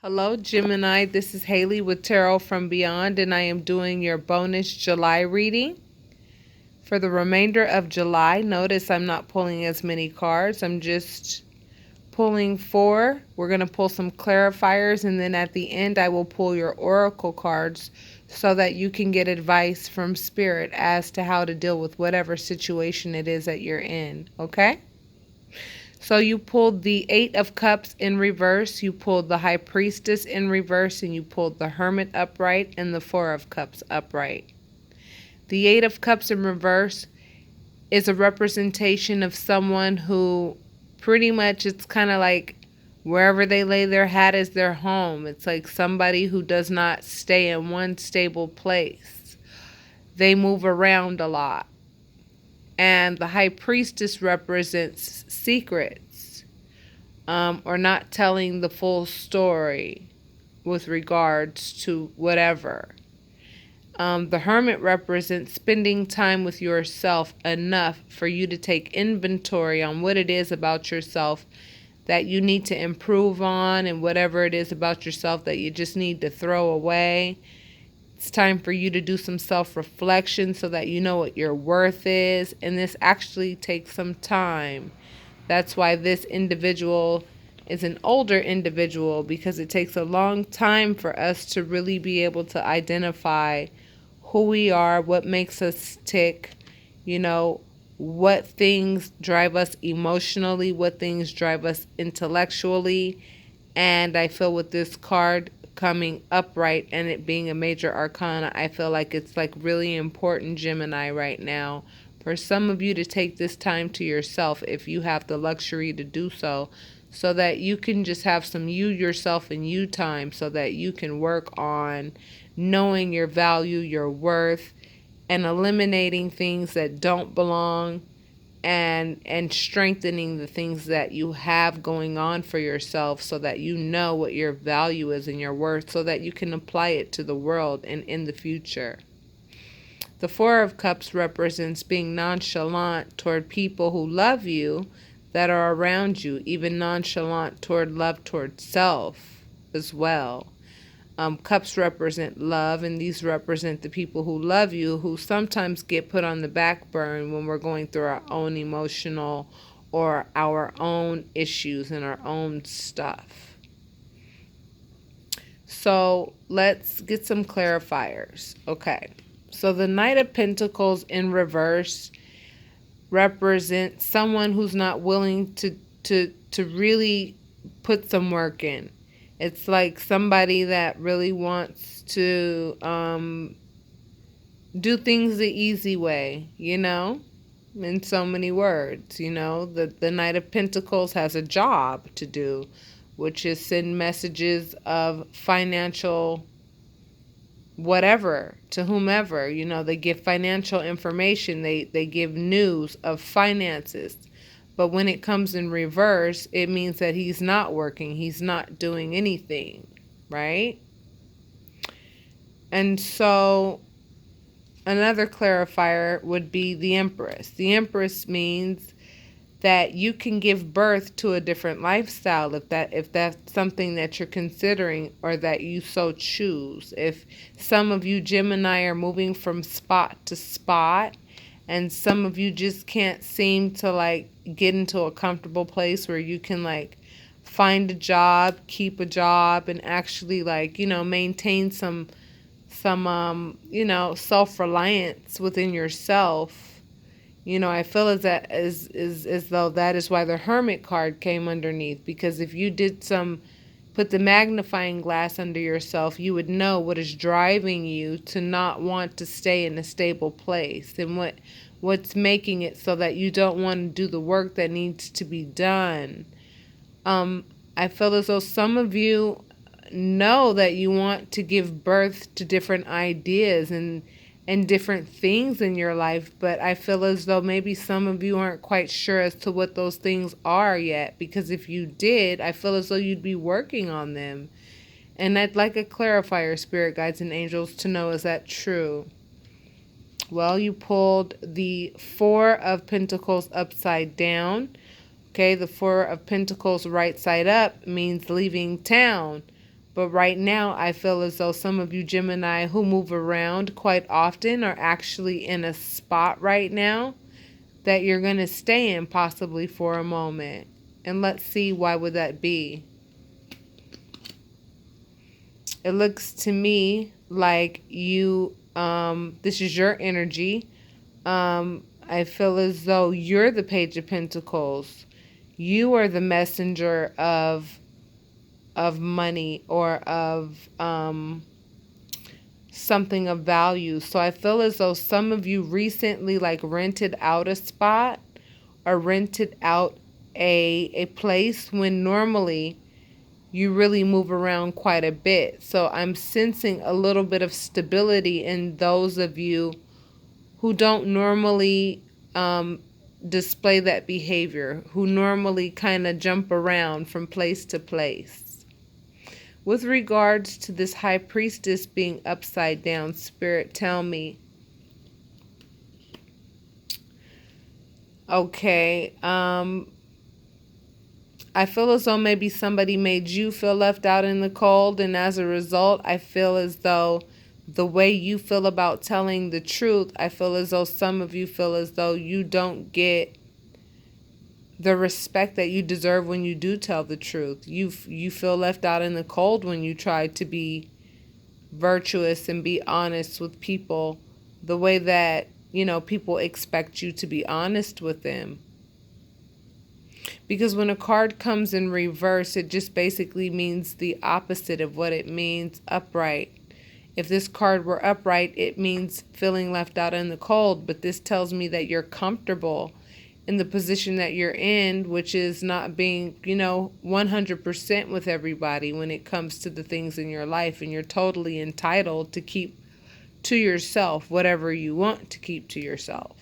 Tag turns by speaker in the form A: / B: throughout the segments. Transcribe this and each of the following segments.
A: Hello, Gemini. This is Haley with Tarot from Beyond, and I am doing your bonus July reading. For the remainder of July, notice I'm not pulling as many cards. I'm just pulling four. We're going to pull some clarifiers, and then at the end, I will pull your oracle cards so that you can get advice from Spirit as to how to deal with whatever situation it is that you're in. Okay? So you pulled the Eight of Cups in reverse, you pulled the High Priestess in reverse, and you pulled the Hermit upright and the Four of Cups upright. The Eight of Cups in reverse is a representation of someone who pretty much, it's kind of like wherever they lay their hat is their home. It's like somebody who does not stay in one stable place. They move around a lot. And the High Priestess represents secrets, or not telling the full story with regards to whatever. The Hermit represents spending time with yourself enough for you to take inventory on what it is about yourself that you need to improve on, and whatever it is about yourself that you just need to throw away. It's time for you to do some self-reflection so that you know what your worth is. And this actually takes some time. That's why this individual is an older individual, because it takes a long time for us to really be able to identify who we are, what makes us tick, what things drive us emotionally, what things drive us intellectually. And I feel with this card coming upright and it being a major arcana, I feel like it's like really important, Gemini, right now, for some of you to take this time to yourself if you have the luxury to do so that you can just have some you, yourself, and you time, so that you can work on knowing your value, your worth, and eliminating things that don't belong, and strengthening the things that you have going on for yourself, so that you know what your value is and your worth, so that you can apply it to the world and in the future. The Four of Cups represents being nonchalant toward people who love you, that are around you, even nonchalant toward love toward self as well. Cups represent love, and these represent the people who love you, who sometimes get put on the back burner when we're going through our own emotional or our own issues and our own stuff. So let's get some clarifiers. Okay, so the Knight of Pentacles in reverse represents someone who's not willing to really put some work in. It's like somebody that really wants to do things the easy way, in so many words. The Knight of Pentacles has a job to do, which is send messages of financial whatever to whomever. They give financial information, they give news of finances. But when it comes in reverse, it means that he's not working. He's not doing anything, right? And so another clarifier would be the Empress. The Empress means that you can give birth to a different lifestyle if that's something that you're considering, or that you so choose. If some of you Gemini are moving from spot to spot, and some of you just can't seem to get into a comfortable place where you can find a job, keep a job, and actually maintain some self-reliance within yourself. I feel as though that is why the Hermit card came underneath, because if you did put the magnifying glass under yourself, you would know what is driving you to not want to stay in a stable place, and what's making it so that you don't want to do the work that needs to be done. I feel as though some of you know that you want to give birth to different ideas and different things in your life, but I feel as though maybe some of you aren't quite sure as to what those things are yet, because if you did, I feel as though you'd be working on them. And I'd like a clarifier, Spirit Guides and Angels, to know, is that true? Well, you pulled the Four of Pentacles upside down. Okay, the Four of Pentacles right side up means leaving town. But right now, I feel as though some of you Gemini who move around quite often are actually in a spot right now that you're going to stay in possibly for a moment. And let's see, why would that be? It looks to me like you, this is your energy. I feel as though you're the Page of Pentacles. You are the messenger of money or of something of value. So I feel as though some of you recently like rented out a spot or rented out a place when normally you really move around quite a bit. So I'm sensing a little bit of stability in those of you who don't normally display that behavior, who normally kind of jump around from place to place. With regards to this High Priestess being upside down, Spirit, tell me. Okay, I feel as though maybe somebody made you feel left out in the cold, and as a result, I feel as though the way you feel about telling the truth, I feel as though some of you feel as though you don't get the respect that you deserve when you do tell the truth. You feel left out in the cold when you try to be virtuous and be honest with people the way that, you know, people expect you to be honest with them. Because when a card comes in reverse, it just basically means the opposite of what it means upright. If this card were upright, it means feeling left out in the cold. But this tells me that you're comfortable in the position that you're in, which is not being, 100% with everybody when it comes to the things in your life. And you're totally entitled to keep to yourself whatever you want to keep to yourself.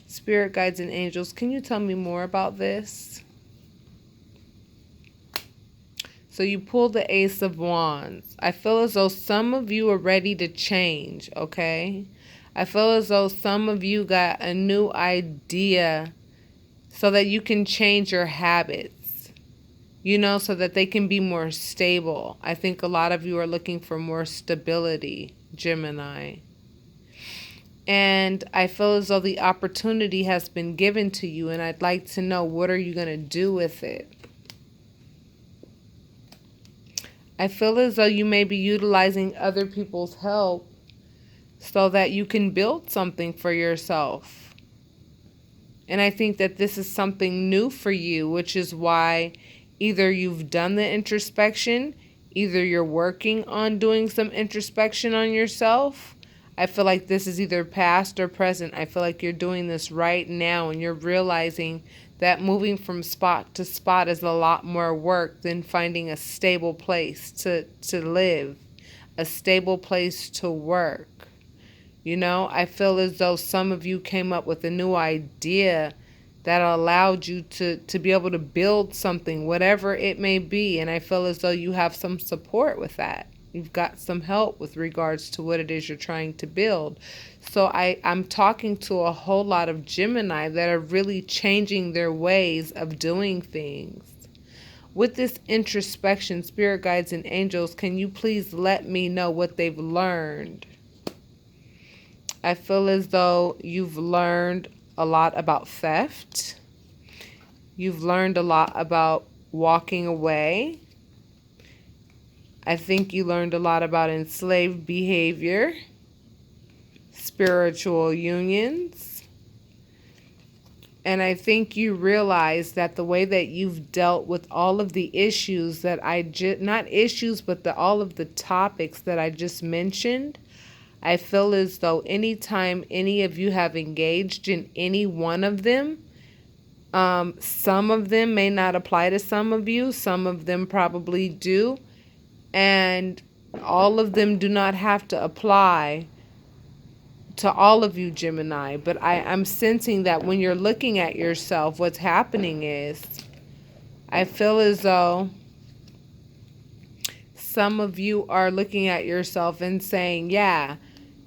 A: Spirit guides and angels, can you tell me more about this? So you pull the Ace of Wands. I feel as though some of you are ready to change, okay? I feel as though some of you got a new idea so that you can change your habits, so that they can be more stable. I think a lot of you are looking for more stability, Gemini. And I feel as though the opportunity has been given to you, and I'd like to know, what are you going to do with it? I feel as though you may be utilizing other people's help so that you can build something for yourself. And I think that this is something new for you, which is why either you've done the introspection, either you're working on doing some introspection on yourself. I feel like this is either past or present. I feel like you're doing this right now, and you're realizing that moving from spot to spot is a lot more work than finding a stable place to live, a stable place to work. I feel as though some of you came up with a new idea that allowed you to be able to build something, whatever it may be. And I feel as though you have some support with that. You've got some help with regards to what it is you're trying to build. So I'm talking to a whole lot of Gemini that are really changing their ways of doing things. With this introspection, spirit guides and angels, can you please let me know what they've learned? I feel as though you've learned a lot about theft. You've learned a lot about walking away. I think you learned a lot about enslaved behavior, spiritual unions. And I think you realize that the way that you've dealt with all of the issues that not issues, but all of the topics that I just mentioned, I feel as though anytime any of you have engaged in any one of them, some of them may not apply to some of you, some of them probably do. And all of them do not have to apply to all of you, Gemini. But I'm sensing that when you're looking at yourself, what's happening is, I feel as though some of you are looking at yourself and saying, yeah,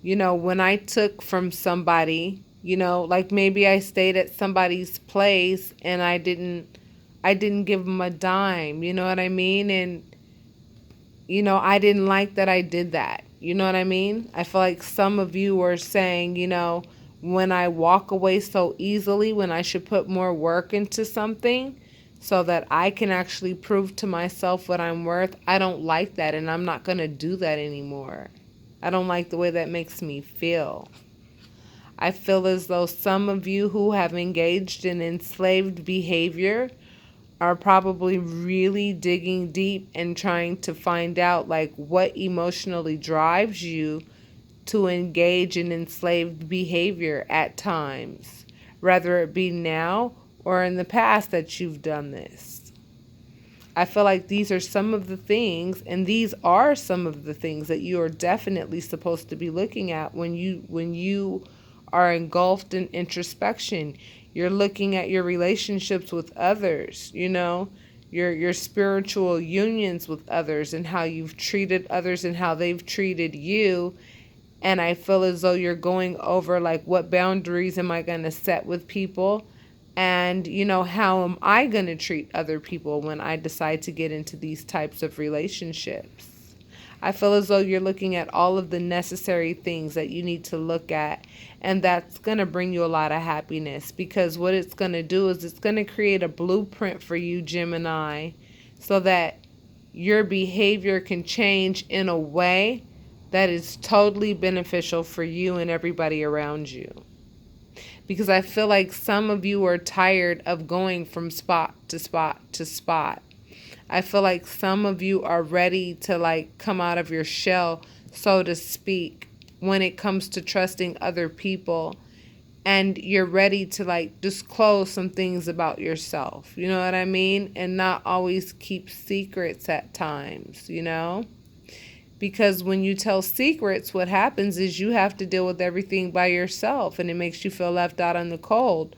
A: when I took from somebody, like maybe I stayed at somebody's place and I didn't give them a dime, you know what I mean? And I didn't like that I did that. You know what I mean? I feel like some of you are saying, when I walk away so easily, when I should put more work into something so that I can actually prove to myself what I'm worth. I don't like that, and I'm not going to do that anymore. I don't like the way that makes me feel. I feel as though some of you who have engaged in enslaved behavior are probably really digging deep and trying to find out like what emotionally drives you to engage in enslaved behavior at times, whether it be now or in the past that you've done this. I feel like these are some of the things, and these are some of the things that you are definitely supposed to be looking at when you are engulfed in introspection. You're looking at your relationships with others, your spiritual unions with others, and how you've treated others and how they've treated you. And I feel as though you're going over like, what boundaries am I going to set with people? And, how am I going to treat other people when I decide to get into these types of relationships? I feel as though you're looking at all of the necessary things that you need to look at. And that's going to bring you a lot of happiness, because what it's going to do is it's going to create a blueprint for you, Gemini, so that your behavior can change in a way that is totally beneficial for you and everybody around you. Because I feel like some of you are tired of going from spot to spot to spot. I feel like some of you are ready to like come out of your shell, so to speak, when it comes to trusting other people. And you're ready to like disclose some things about yourself. You know what I mean? And not always keep secrets at times, Because when you tell secrets, what happens is you have to deal with everything by yourself, and it makes you feel left out in the cold.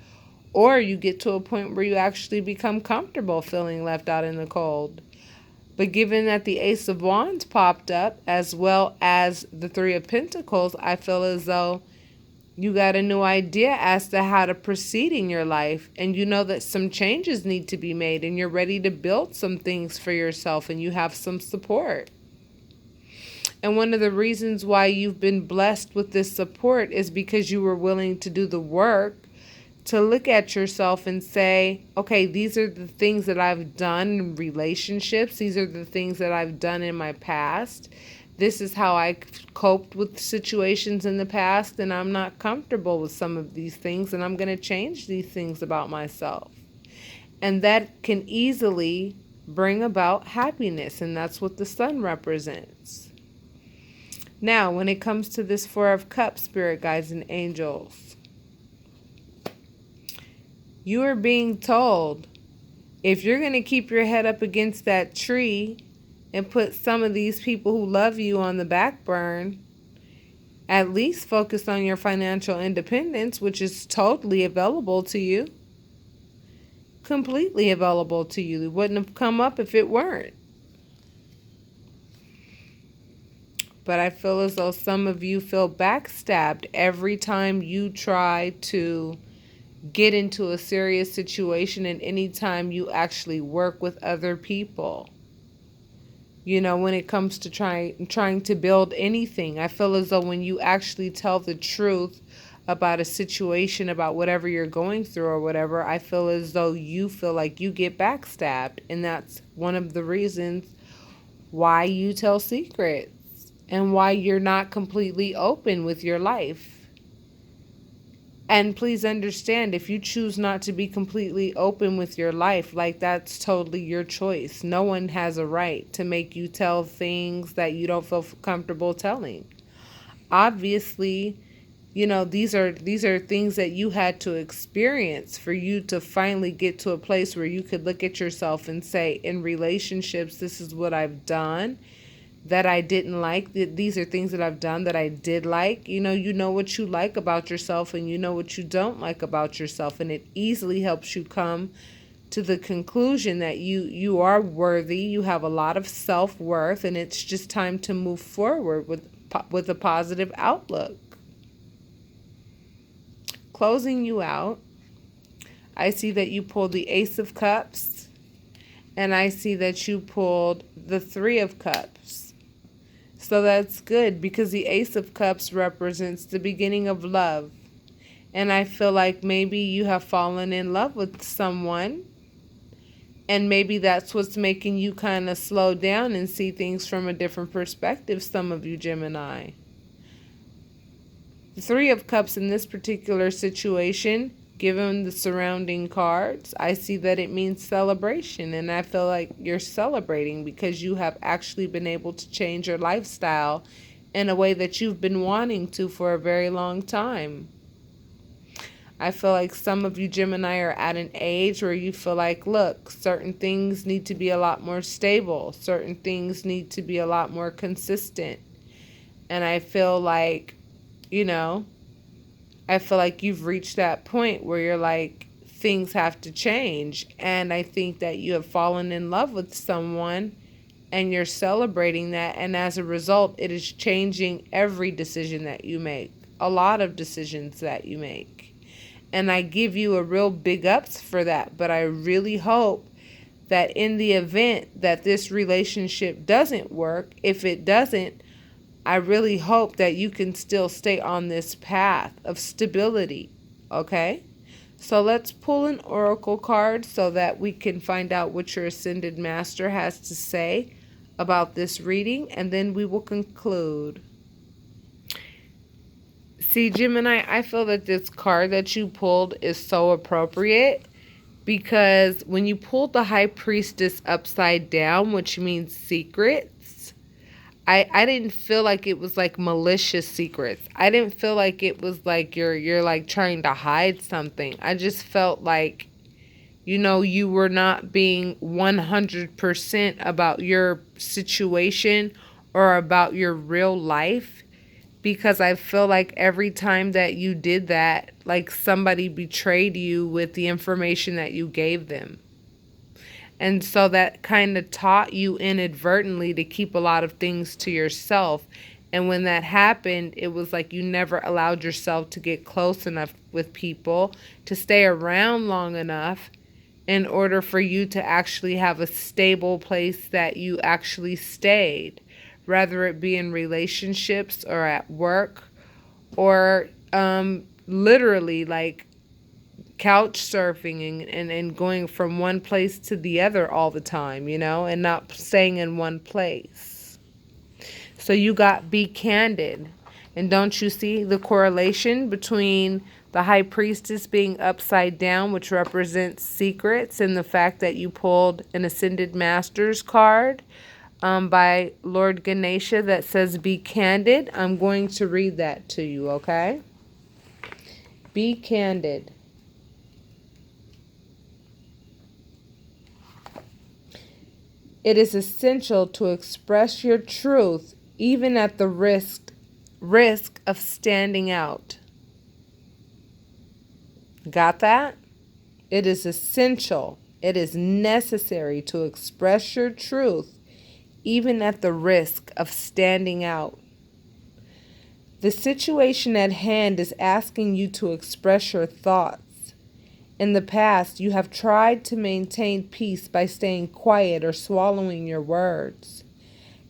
A: Or you get to a point where you actually become comfortable feeling left out in the cold. But given that the Ace of Wands popped up, as well as the Three of Pentacles, I feel as though you got a new idea as to how to proceed in your life. And you know that some changes need to be made, and you're ready to build some things for yourself, and you have some support. And one of the reasons why you've been blessed with this support is because you were willing to do the work to look at yourself and say, okay, these are the things that I've done in relationships. These are the things that I've done in my past. This is how I coped with situations in the past, and I'm not comfortable with some of these things, and I'm going to change these things about myself. And that can easily bring about happiness, and that's what the sun represents. Now, when it comes to this Four of Cups, spirit guides and angels, you are being told, if you're going to keep your head up against that tree and put some of these people who love you on the back burn, at least focus on your financial independence, which is totally available to you. Completely available to you. It wouldn't have come up if it weren't. But I feel as though some of you feel backstabbed every time you try to get into a serious situation, and anytime you actually work with other people. When it comes to trying to build anything, I feel as though when you actually tell the truth about a situation, about whatever you're going through or whatever, I feel as though you feel like you get backstabbed. And that's one of the reasons why you tell secrets and why you're not completely open with your life. And please understand, if you choose not to be completely open with your life, like, that's totally your choice. No one has a right to make you tell things that you don't feel comfortable telling. Obviously, these are things that you had to experience for you to finally get to a place where you could look at yourself and say, in relationships, this is what I've done that I didn't like. These are things that I've done that I did like. You know what you like about yourself, and you know what you don't like about yourself. And it easily helps you come to the conclusion that you are worthy. You have a lot of self-worth, and it's just time to move forward with a positive outlook. Closing you out, I see that you pulled the Ace of Cups And I see that you pulled the Three of Cups. So that's good because the Ace of Cups represents the beginning of love. And I feel like maybe you have fallen in love with someone. And maybe that's what's making you kind of slow down and see things from a different perspective, some of you Gemini. The Three of Cups in this particular situation, given the surrounding cards, I see that it means celebration. And I feel like you're celebrating because you have actually been able to change your lifestyle in a way that you've been wanting to for a very long time. I feel like some of you Gemini are at an age where you feel like, look, certain things need to be a lot more stable. Certain things need to be a lot more consistent. And I feel like, I feel like you've reached that point where you're like, things have to change. And I think that you have fallen in love with someone and you're celebrating that. And as a result, it is changing every decision that you make, a lot of decisions that you make. And I give you a real big ups for that. But I really hope that in the event that this relationship doesn't work, if it doesn't, I really hope that you can still stay on this path of stability. Okay? So let's pull an oracle card so that we can find out what your ascended master has to say about this reading. And then we will conclude. See, Gemini, I feel that this card that you pulled is so appropriate because when you pulled the High Priestess upside down, which means secrets, I didn't feel like it was like malicious secrets. I didn't feel like it was like you're like trying to hide something. I just felt like, you were not being 100% about your situation or about your real life. Because I feel like every time that you did that, like somebody betrayed you with the information that you gave them. And so that kind of taught you inadvertently to keep a lot of things to yourself. And when that happened, it was like you never allowed yourself to get close enough with people, to stay around long enough in order for you to actually have a stable place that you actually stayed. Rather it be in relationships or at work or literally like couch surfing and going from one place to the other all the time, and not staying in one place. So you got be candid. And don't you see the correlation between the High Priestess being upside down, which represents secrets, and the fact that you pulled an Ascended Masters card by Lord Ganesha that says be candid. I'm going to read that to you, okay? Be candid. It is essential to express your truth even at the risk of standing out. Got that? It is essential. It is necessary to express your truth even at the risk of standing out. The situation at hand is asking you to express your thoughts. In the past, you have tried to maintain peace by staying quiet or swallowing your words.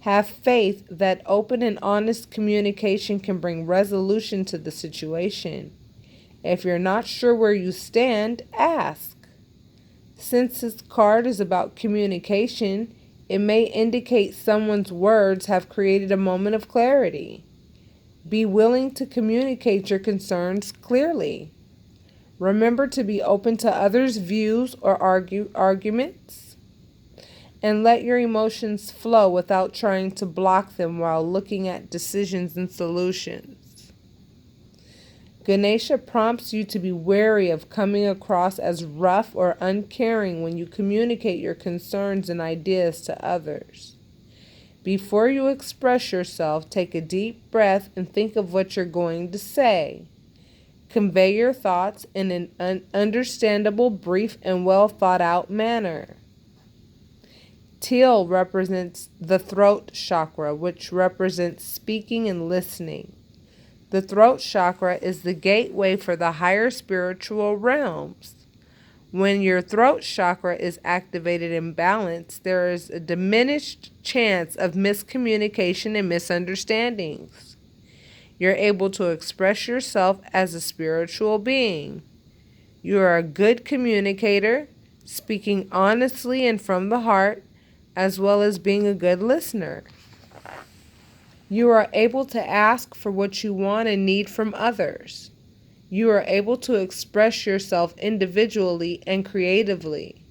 A: Have faith that open and honest communication can bring resolution to the situation. If you're not sure where you stand, ask. Since this card is about communication, it may indicate someone's words have created a moment of clarity. Be willing to communicate your concerns clearly. Remember to be open to others' views or arguments. And let your emotions flow without trying to block them while looking at decisions and solutions. Ganesha prompts you to be wary of coming across as rough or uncaring when you communicate your concerns and ideas to others. Before you express yourself, take a deep breath and think of what you're going to say. Convey your thoughts in an understandable, brief, and well thought out manner. Teal represents the throat chakra, which represents speaking and listening. The throat chakra is the gateway for the higher spiritual realms. When your throat chakra is activated and balanced, there is a diminished chance of miscommunication and misunderstandings. You're able to express yourself as a spiritual being. You are a good communicator, speaking honestly and from the heart, as well as being a good listener. You are able to ask for what you want and need from others. You are able to express yourself individually and creatively.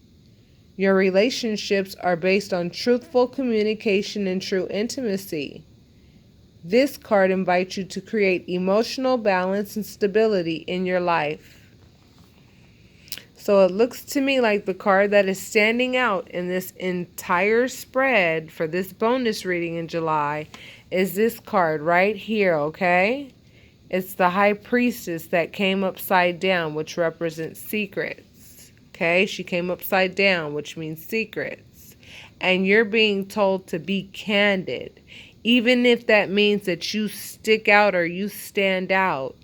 A: Your relationships are based on truthful communication and true intimacy. This card invites you to create emotional balance and stability in your life. So it looks to me like the card that is standing out in this entire spread for this bonus reading in July is this card right here, okay? It's the High Priestess that came upside down, which represents secrets. Okay, she came upside down, which means secrets. And you're being told to be candid, even if that means that you stick out or you stand out.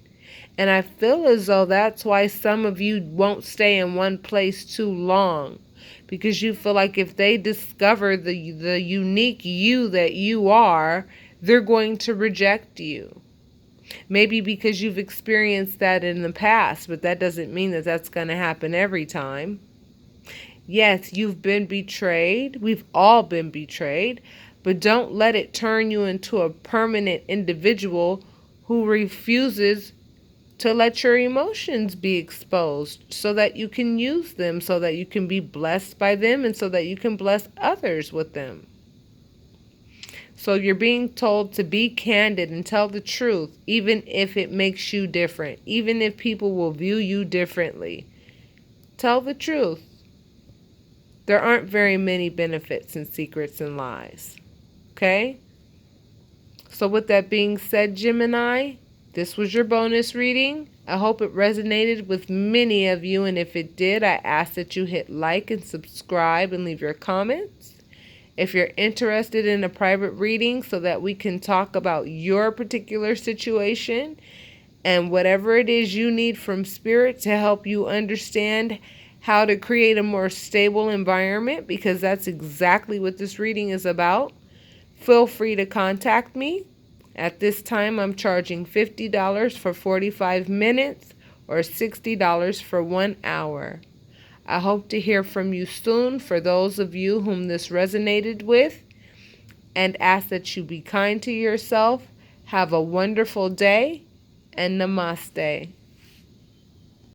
A: And I feel as though that's why some of you won't stay in one place too long, because you feel like if they discover the unique you that you are, they're going to reject you. Maybe because you've experienced that in the past, but that doesn't mean that that's going to happen every time. Yes, you've been betrayed. We've all been betrayed. But don't let it turn you into a permanent individual who refuses to let your emotions be exposed so that you can use them, so that you can be blessed by them, and so that you can bless others with them. So you're being told to be candid and tell the truth, even if it makes you different, even if people will view you differently. Tell the truth. There aren't very many benefits in secrets and lies. Okay? So with that being said, Gemini, this was your bonus reading. I hope it resonated with many of you, and if it did, I ask that you hit like and subscribe and leave your comments. If you're interested in a private reading so that we can talk about your particular situation and whatever it is you need from Spirit to help you understand how to create a more stable environment, because that's exactly what this reading is about, feel free to contact me. At this time, I'm charging $50 for 45 minutes or $60 for 1 hour. I hope to hear from you soon for those of you whom this resonated with, and ask that you be kind to yourself. Have a wonderful day, and namaste.